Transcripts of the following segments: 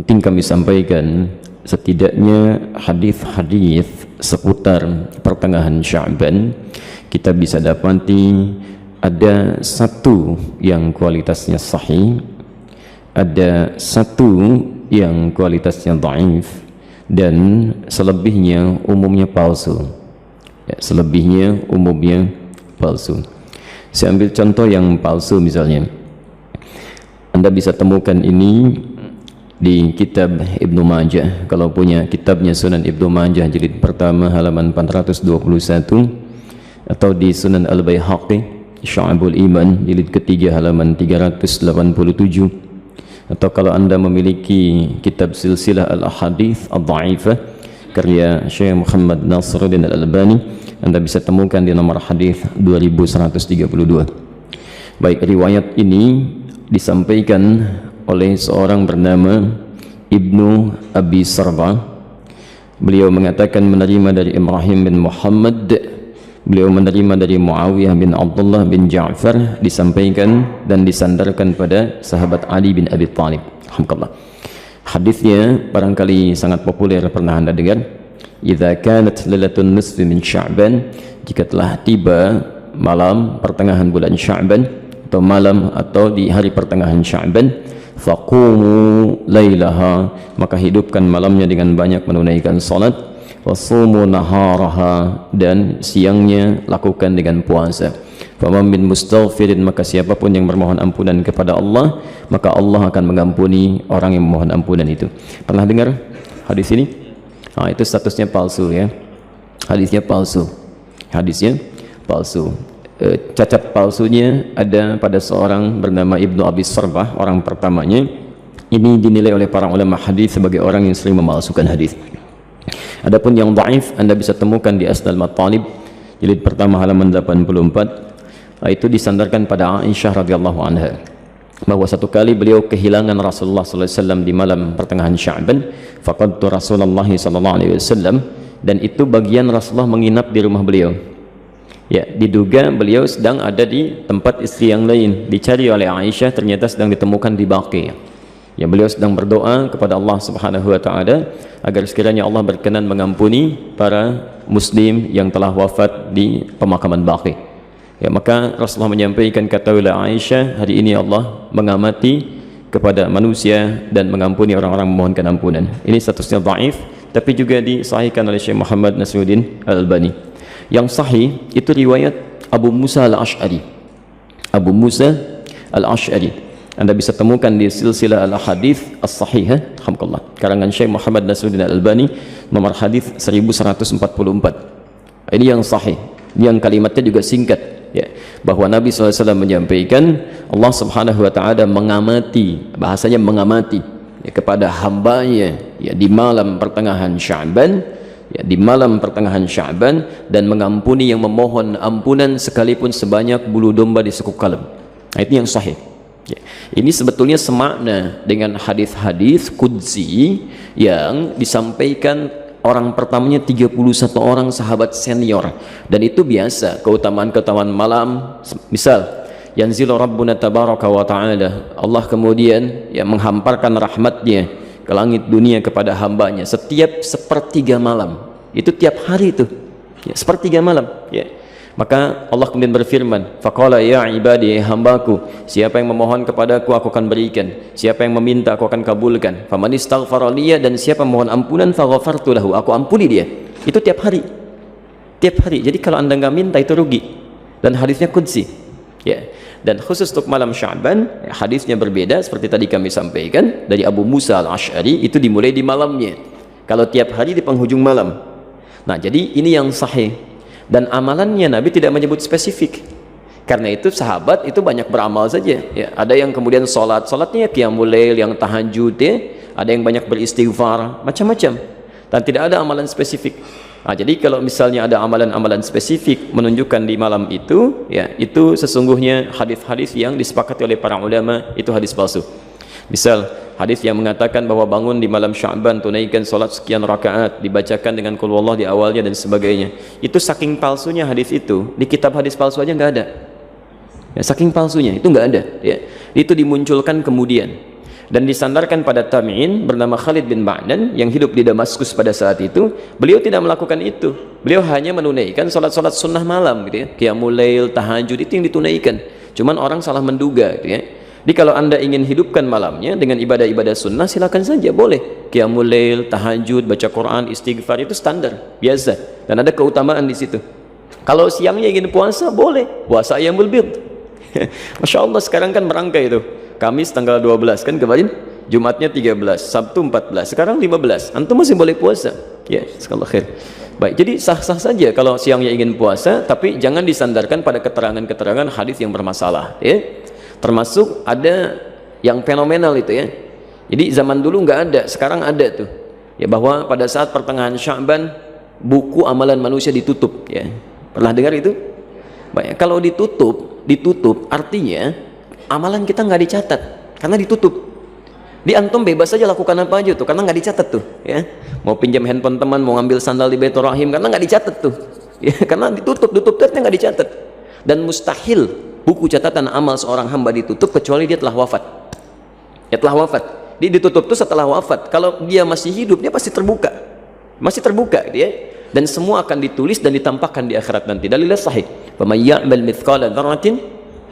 penting kami sampaikan, setidaknya hadis-hadis seputar pertengahan Sya'ban kita bisa dapati ada satu yang kualitasnya sahih, ada satu yang kualitasnya dhaif, dan selebihnya umumnya palsu. Selebihnya umumnya palsu. Saya ambil contoh yang palsu misalnya. Anda bisa temukan ini di kitab Ibnu Majah. Kalau punya kitabnya Sunan Ibnu Majah jilid pertama halaman 421, atau di Sunan Al-Baihaqi Syu'abul Iman jilid ketiga halaman 387, atau kalau Anda memiliki kitab Silsilah Al-Ahadits Ad-Dha'ifah karya Syekh Muhammad Nasiruddin Al-Albani, Anda bisa temukan di nomor hadis 2132. Baik, riwayat ini disampaikan oleh seorang bernama Ibnu Abi Sarba. Beliau mengatakan menerima dari Ibrahim bin Muhammad, beliau menerima dari Muawiyah bin Abdullah bin Ja'far, disampaikan dan disandarkan pada sahabat Ali bin Abi Thalib. Alhamdulillah. Hadisnya barangkali sangat populer, pernah Anda dengar. Idza kanat lailatun nisfi min Sya'ban, jika telah tiba malam pertengahan bulan Sya'ban, atau malam atau di hari pertengahan Sya'ban, faqumu lailaha, maka hidupkan malamnya dengan banyak menunaikan salat, wasumu naharaha, dan siangnya lakukan dengan puasa. Faman min mustaghfirin, maka siapapun yang bermohon ampunan kepada Allah, maka Allah akan mengampuni orang yang memohon ampunan itu. Pernah dengar hadis ini? Nah, itu statusnya palsu ya. Hadisnya palsu. Hadisnya palsu. Cacat palsunya ada pada seorang bernama Ibnu Abi Sarbah, orang pertamanya. Ini dinilai oleh para ulama hadis sebagai orang yang sering memalsukan hadis. Adapun yang dhaif Anda bisa temukan di Asnal Matalib jilid pertama halaman 84. Itu disandarkan pada Aisyah radhiyallahu anha, bahwa satu kali beliau kehilangan Rasulullah sallallahu alaihi wasallam di malam pertengahan Sya'ban. Faqadtu Rasulullah sallallahu alaihi wasallam, dan itu bagian Rasulullah menginap di rumah beliau. Ya, diduga beliau sedang ada di tempat istri yang lain. Dicari oleh Aisyah, ternyata sedang ditemukan di Baqi. Ya, beliau sedang berdoa kepada Allah Subhanahu wa taala agar sekiranya Allah berkenan mengampuni para muslim yang telah wafat di pemakaman Baqi. Ya, maka Rasulullah menyampaikan, katakanlah Aisyah, hari ini Allah mengamati kepada manusia dan mengampuni orang-orang memohonkan ampunan. Ini statusnya dhaif, tapi juga disahihkan oleh Syekh Muhammad Nasiruddin Al-Albani. Yang sahih itu riwayat Abu Musa Al-Ash'ari. Abu Musa Al-Ash'ari Anda bisa temukan di Silsilah Al-Hadits As-Sahihah, alhamdulillah, karangan Syekh Muhammad Nasiruddin Al-Albani, nomor hadis 1144. Ini yang sahih, yang kalimatnya juga singkat. Ya, bahwa Nabi SAW menyampaikan Allah Subhanahu wa ta'ala mengamati, bahasanya mengamati ya, kepada hambanya ya, di malam pertengahan Sya'ban, ya, di malam pertengahan Sya'ban, dan mengampuni yang memohon ampunan sekalipun sebanyak bulu domba di sekuk kalem. Nah, itu yang sahih ya. Ini sebetulnya semakna dengan hadis-hadis qudsi yang disampaikan orang pertamanya 31 orang sahabat senior, dan itu biasa keutamaan-keutamaan malam. Misal yanzilu rabbuna tabaraka wa ta'ala, Allah kemudian yang menghamparkan rahmatnya ke langit dunia kepada hambanya setiap sepertiga malam. Itu tiap hari itu ya, sepertiga malam ya. Maka Allah kemudian berfirman, faqala ya ibadi, hambaku, siapa yang memohon kepadaku aku akan berikan, siapa yang meminta aku akan kabulkan. Faman istaghfara liya, dan siapa mohon ampunan faghafartu lahu, aku ampuni dia. Itu tiap hari, tiap hari. Jadi kalau Anda nggak minta itu rugi, dan hadisnya qudsi ya. Dan khusus untuk malam Sya'ban ya, hadisnya berbeda seperti tadi kami sampaikan dari Abu Musa Al-Ash'ari, itu dimulai di malamnya. Kalau tiap hari di penghujung malam. Nah, jadi ini yang sahih. Dan amalannya Nabi tidak menyebut spesifik. Karena itu sahabat itu banyak beramal saja ya. Ada yang kemudian salatnya qiyamul lail, yang tahajud ya. Ada yang banyak beristighfar, macam-macam. Dan tidak ada amalan spesifik. Nah, jadi kalau misalnya ada amalan-amalan spesifik menunjukkan di malam itu ya, itu sesungguhnya hadis-hadis yang disepakati oleh para ulama itu hadis palsu. Misal hadis yang mengatakan bahwa bangun di malam Sya'ban, tunaikan salat sekian rakaat, dibacakan dengan qul huwallah di awalnya dan sebagainya. Itu saking palsunya hadis itu, di kitab hadis palsu aja nggak ada. Ya, saking palsunya itu nggak ada. Ya. Itu dimunculkan kemudian. dan disandarkan pada tabi'in bernama Khalid bin Ma'dan yang hidup di Damaskus pada saat itu. Beliau tidak melakukan itu, beliau hanya menunaikan salat-salat sunnah malam gitu ya, qiyamul lail, tahajud, itu yang ditunaikan. Cuman orang salah menduga gitu ya. Jadi kalau anda ingin hidupkan malamnya dengan ibadah-ibadah sunnah, silakan saja, boleh qiyamul lail, tahajud, baca Quran, istighfar, itu standar biasa dan ada keutamaan di situ. Kalau siangnya ingin puasa, boleh puasa ayyamul bid. Masya Allah, sekarang kan merangkai itu, Kamis tanggal 12 kan kemarin, Jumatnya 13, Sabtu 14, sekarang 15, antum masih boleh puasa ya, sekallah khair. Baik, jadi sah-sah saja kalau siangnya ingin puasa, tapi jangan disandarkan pada keterangan-keterangan hadis yang bermasalah ya. Termasuk ada yang fenomenal itu ya, jadi zaman dulu nggak ada, sekarang ada tuh ya, bahwa pada saat pertengahan Sya'ban buku amalan manusia ditutup ya. Pernah dengar itu? Baik, kalau ditutup artinya amalan kita nggak dicatat karena ditutup. Di antum bebas saja lakukan apa aja tuh karena nggak dicatat tuh ya. Mau pinjam handphone teman, mau ngambil sandal di Baitur Rahim karena nggak dicatat tuh ya, karena ditutup artinya nggak dicatat. Dan mustahil buku catatan amal seorang hamba ditutup kecuali dia telah wafat. Ya telah wafat. Dia ditutup tuh setelah wafat. Kalau dia masih hidup, dia pasti terbuka. Masih terbuka dia, dan semua akan ditulis dan ditampakkan di akhirat nanti. Dalilnya sahih. Faman ya'mal mithqala dzarratin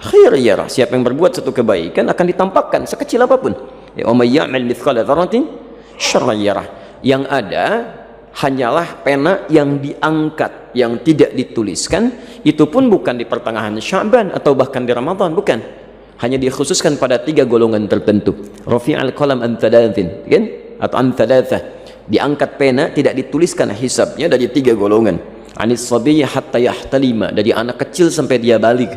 khairan yarah. Siapa yang berbuat satu kebaikan akan ditampakkan sekecil apapun. Ya, wa may ya'mal mithqala dzarratin syarran yarah. Yang ada hanyalah pena yang diangkat, yang tidak dituliskan. Itu pun bukan di pertengahan Sya'ban atau bahkan di Ramadan, bukan. Hanya dikhususkan pada 3 golongan tertentu. Rafi'al qalam an thalathin, kan? Atau an thalathah. Diangkat pena, tidak dituliskan hisabnya dari 3 golongan. Anis sabiyya hatta yahtalima, dari anak kecil sampai dia balik.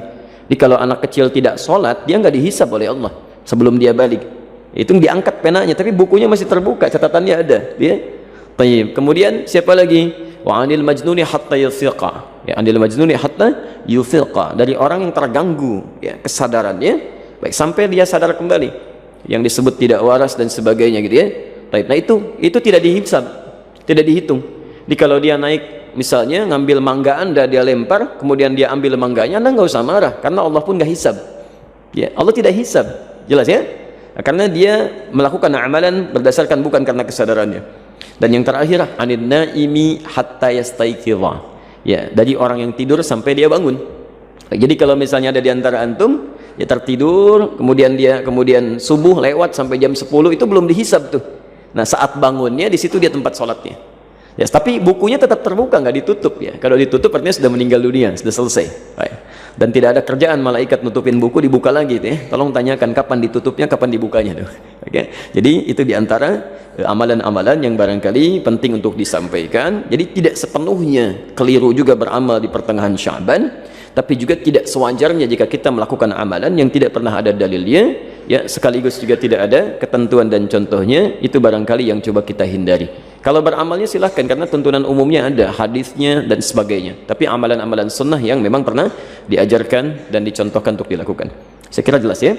Jadi kalau anak kecil tidak sholat, dia nggak dihisab oleh Allah sebelum dia balik. Itu diangkat penanya, tapi bukunya masih terbuka, catatannya ada. Ya. Kemudian siapa lagi? Wa anil majnuni hatta yufiqa. Ya, anil majnuni hatta yufiqa, dari orang yang terganggu ya kesadarannya, baik sampai dia sadar kembali, yang disebut tidak waras dan sebagainya gitu ya. Nah itu tidak dihisab, tidak dihitung. Jadi kalau dia naik misalnya ngambil mangga anda, dia lempar, kemudian dia ambil mangganya, anda nggak usah marah karena Allah pun nggak hisab ya, Allah tidak hisab, jelas ya. Nah, karena dia melakukan amalan berdasarkan bukan karena kesadarannya. Dan yang terakhir, anin naimi hatta yastaiqidha, ya, dari orang yang tidur sampai dia bangun. Jadi kalau misalnya ada di antara antum ya tertidur, kemudian subuh lewat sampai jam 10, itu belum dihisab tuh. Nah saat bangunnya di situ dia tempat sholatnya ya, tapi bukunya tetap terbuka, nggak ditutup ya. Kalau ditutup artinya sudah meninggal dunia, sudah selesai. Baik. Dan tidak ada kerjaan malaikat nutupin buku dibuka lagi tuh ya. Tolong tanyakan kapan ditutupnya, kapan dibukanya tuh. Oke. Jadi itu diantara amalan-amalan yang barangkali penting untuk disampaikan. Jadi tidak sepenuhnya keliru juga beramal di pertengahan Sya'ban, tapi juga tidak sewajarnya jika kita melakukan amalan yang tidak pernah ada dalilnya ya, sekaligus juga tidak ada ketentuan dan contohnya. Itu barangkali yang coba kita hindari. Kalau beramalnya silahkan, karena tuntunan umumnya ada, hadisnya dan sebagainya. Tapi amalan-amalan sunnah yang memang pernah diajarkan dan dicontohkan untuk dilakukan. Saya kira jelas ya.